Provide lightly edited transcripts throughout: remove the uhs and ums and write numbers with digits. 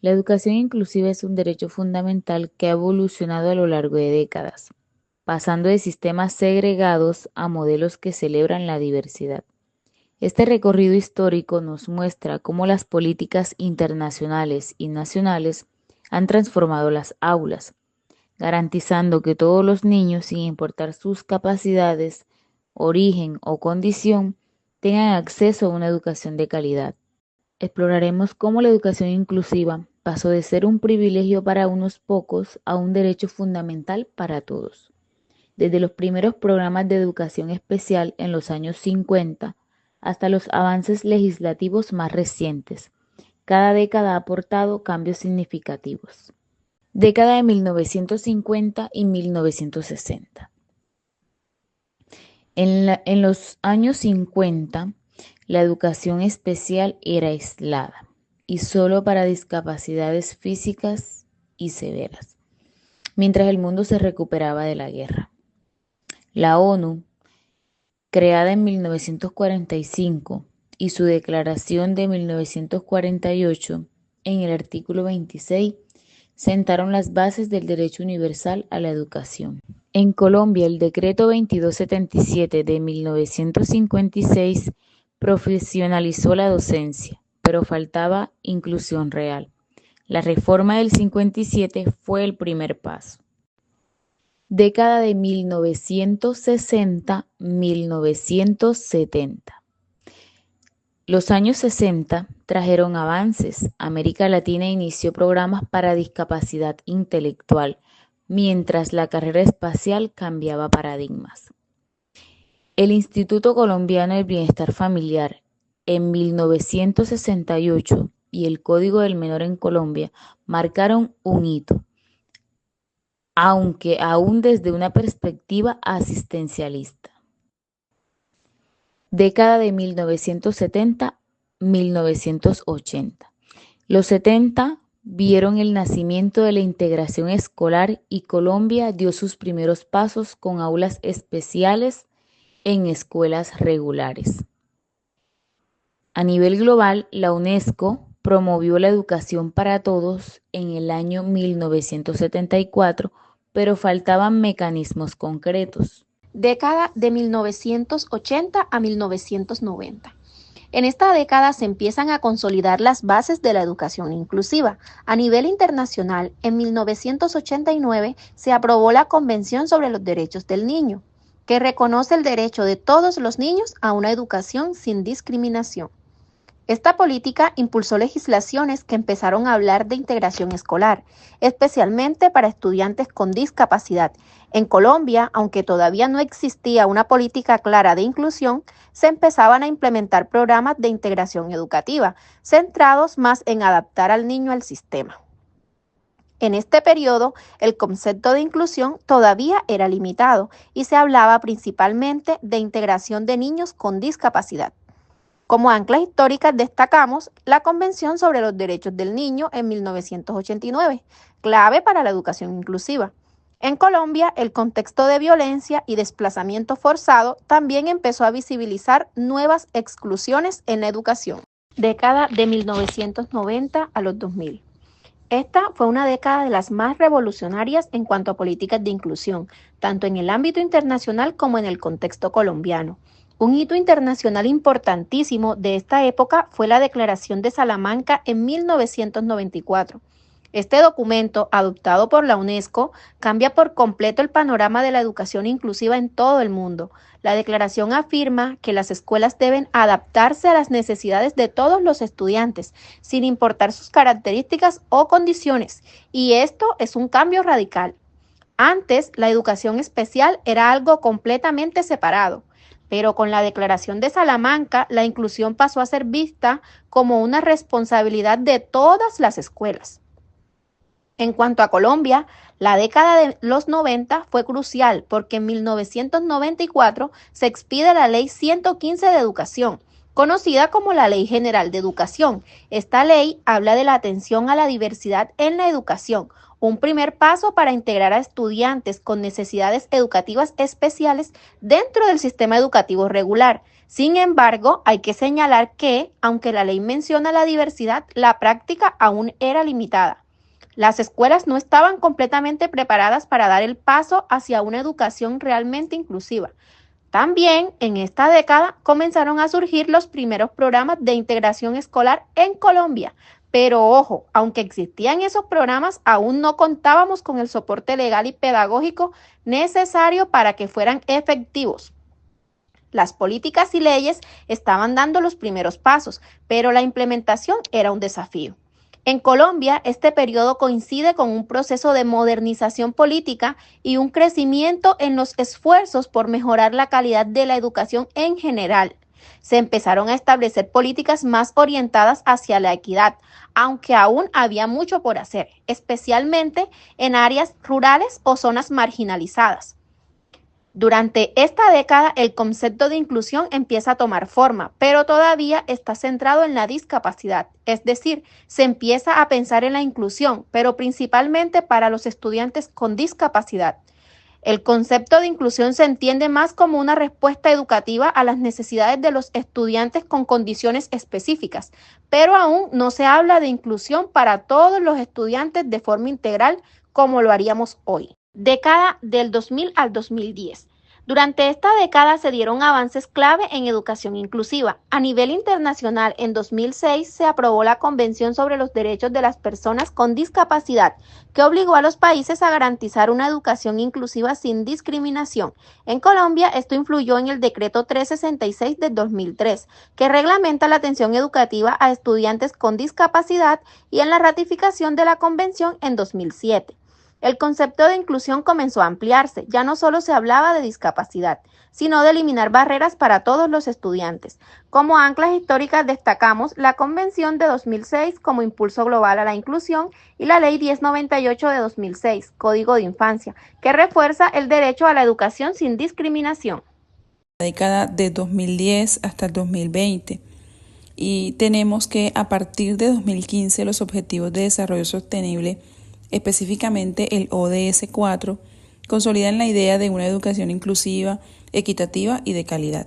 La educación inclusiva es un derecho fundamental que ha evolucionado a lo largo de décadas, pasando de sistemas segregados a modelos que celebran la diversidad. Este recorrido histórico nos muestra cómo las políticas internacionales y nacionales han transformado las aulas, garantizando que todos los niños, sin importar sus capacidades, origen o condición, tengan acceso a una educación de calidad. Exploraremos cómo la educación inclusiva pasó de ser un privilegio para unos pocos a un derecho fundamental para todos. Desde los primeros programas de educación especial en los años 50 hasta los avances legislativos más recientes, cada década ha aportado cambios significativos. Década de 1950 y 1960. En los años 50, la educación especial era aislada y solo para discapacidades físicas y severas, mientras el mundo se recuperaba de la guerra. La ONU, creada en 1945, y su declaración de 1948, en el artículo 26, sentaron las bases del derecho universal a la educación. En Colombia, el decreto 2277 de 1956 profesionalizó la docencia, pero faltaba inclusión real. La reforma del 57 fue el primer paso. Década de 1960-1970. Los años 60 trajeron avances. América Latina inició programas para discapacidad intelectual, mientras la carrera espacial cambiaba paradigmas. El Instituto Colombiano del Bienestar Familiar en 1968 y el Código del Menor en Colombia marcaron un hito, aunque aún desde una perspectiva asistencialista. Década de 1970-1980. Los 70 vieron el nacimiento de la integración escolar y Colombia dio sus primeros pasos con aulas especiales en escuelas regulares. A nivel global, la UNESCO promovió la educación para todos en el año 1974, pero faltaban mecanismos concretos. Década de 1980 a 1990. En esta década se empiezan a consolidar las bases de la educación inclusiva. A nivel internacional, en 1989 se aprobó la Convención sobre los Derechos del Niño, que reconoce el derecho de todos los niños a una educación sin discriminación. Esta política impulsó legislaciones que empezaron a hablar de integración escolar, especialmente para estudiantes con discapacidad. En Colombia, aunque todavía no existía una política clara de inclusión, se empezaban a implementar programas de integración educativa, centrados más en adaptar al niño al sistema. En este periodo, el concepto de inclusión todavía era limitado y se hablaba principalmente de integración de niños con discapacidad. Como anclas históricas destacamos la Convención sobre los Derechos del Niño en 1989, clave para la educación inclusiva. En Colombia, el contexto de violencia y desplazamiento forzado también empezó a visibilizar nuevas exclusiones en la educación. Década de 1990 a los 2000. Esta fue una década de las más revolucionarias en cuanto a políticas de inclusión, tanto en el ámbito internacional como en el contexto colombiano. Un hito internacional importantísimo de esta época fue la Declaración de Salamanca en 1994. Este documento, adoptado por la UNESCO, cambia por completo el panorama de la educación inclusiva en todo el mundo. La declaración afirma que las escuelas deben adaptarse a las necesidades de todos los estudiantes, sin importar sus características o condiciones, y esto es un cambio radical. Antes, la educación especial era algo completamente separado, pero con la Declaración de Salamanca, la inclusión pasó a ser vista como una responsabilidad de todas las escuelas. En cuanto a Colombia, la década de los 90 fue crucial porque en 1994 se expide la Ley 115 de Educación, conocida como la Ley General de Educación. Esta ley habla de la atención a la diversidad en la educación, un primer paso para integrar a estudiantes con necesidades educativas especiales dentro del sistema educativo regular. Sin embargo, hay que señalar que, aunque la ley menciona la diversidad, la práctica aún era limitada. Las escuelas no estaban completamente preparadas para dar el paso hacia una educación realmente inclusiva. También en esta década comenzaron a surgir los primeros programas de integración escolar en Colombia. Pero ojo, aunque existían esos programas, aún no contábamos con el soporte legal y pedagógico necesario para que fueran efectivos. Las políticas y leyes estaban dando los primeros pasos, pero la implementación era un desafío. En Colombia, este periodo coincide con un proceso de modernización política y un crecimiento en los esfuerzos por mejorar la calidad de la educación en general. Se empezaron a establecer políticas más orientadas hacia la equidad, aunque aún había mucho por hacer, especialmente en áreas rurales o zonas marginalizadas. Durante esta década, el concepto de inclusión empieza a tomar forma, pero todavía está centrado en la discapacidad. Es decir, se empieza a pensar en la inclusión, pero principalmente para los estudiantes con discapacidad. El concepto de inclusión se entiende más como una respuesta educativa a las necesidades de los estudiantes con condiciones específicas, pero aún no se habla de inclusión para todos los estudiantes de forma integral como lo haríamos hoy. Década del 2000 al 2010. Durante esta década se dieron avances clave en educación inclusiva. A nivel internacional, en 2006 se aprobó la Convención sobre los Derechos de las Personas con Discapacidad, que obligó a los países a garantizar una educación inclusiva sin discriminación. En Colombia, esto influyó en el Decreto 366 de 2003, que reglamenta la atención educativa a estudiantes con discapacidad, y en la ratificación de la Convención en 2007. El concepto de inclusión comenzó a ampliarse, ya no solo se hablaba de discapacidad, sino de eliminar barreras para todos los estudiantes. Como anclas históricas destacamos la Convención de 2006 como impulso global a la inclusión y la Ley 1098 de 2006, Código de Infancia, que refuerza el derecho a la educación sin discriminación. La década de 2010 hasta el 2020. Y tenemos que a partir de 2015 los Objetivos de Desarrollo Sostenible, específicamente el ODS 4, consolidan la idea de una educación inclusiva, equitativa y de calidad.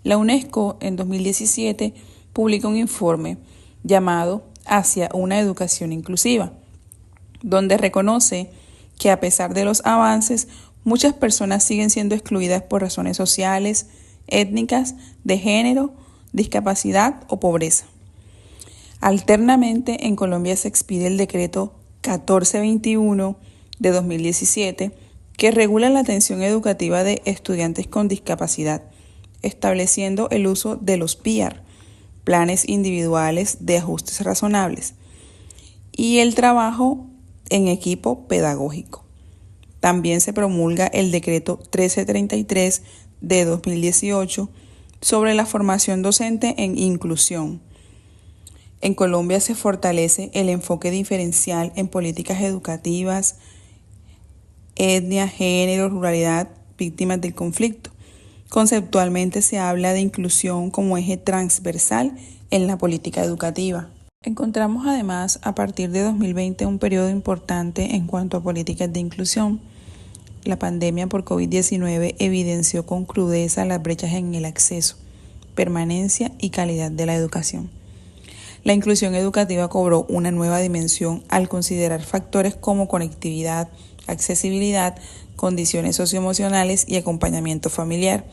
La UNESCO en 2017 publica un informe llamado Hacia una educación inclusiva, donde reconoce que a pesar de los avances, muchas personas siguen siendo excluidas por razones sociales, étnicas, de género, discapacidad o pobreza. Alternamente, en Colombia se expide el decreto 1421 de 2017, que regula la atención educativa de estudiantes con discapacidad, estableciendo el uso de los PIAR, planes individuales de ajustes razonables, y el trabajo en equipo pedagógico. También se promulga el decreto 1333 de 2018 sobre la formación docente en inclusión. En Colombia se fortalece el enfoque diferencial en políticas educativas, etnia, género, ruralidad, víctimas del conflicto. Conceptualmente se habla de inclusión como eje transversal en la política educativa. Encontramos además a partir de 2020 un periodo importante en cuanto a políticas de inclusión. La pandemia por COVID-19 evidenció con crudeza las brechas en el acceso, permanencia y calidad de la educación. La inclusión educativa cobró una nueva dimensión al considerar factores como conectividad, accesibilidad, condiciones socioemocionales y acompañamiento familiar.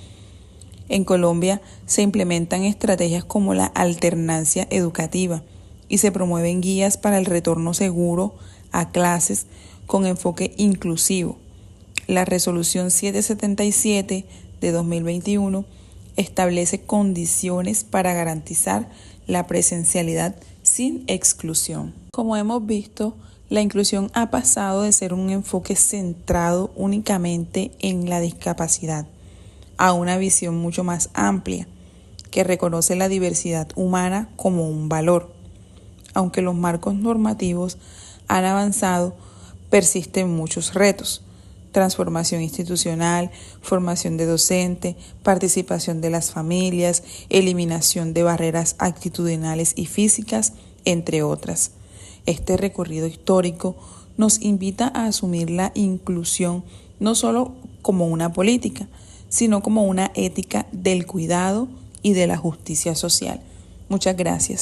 En Colombia se implementan estrategias como la alternancia educativa y se promueven guías para el retorno seguro a clases con enfoque inclusivo. La Resolución 777 de 2021 establece condiciones para garantizar la presencialidad sin exclusión. Como hemos visto, la inclusión ha pasado de ser un enfoque centrado únicamente en la discapacidad a una visión mucho más amplia que reconoce la diversidad humana como un valor. Aunque los marcos normativos han avanzado, persisten muchos retos: transformación institucional, formación de docente, participación de las familias, eliminación de barreras actitudinales y físicas, entre otras. Este recorrido histórico nos invita a asumir la inclusión no solo como una política, sino como una ética del cuidado y de la justicia social. Muchas gracias.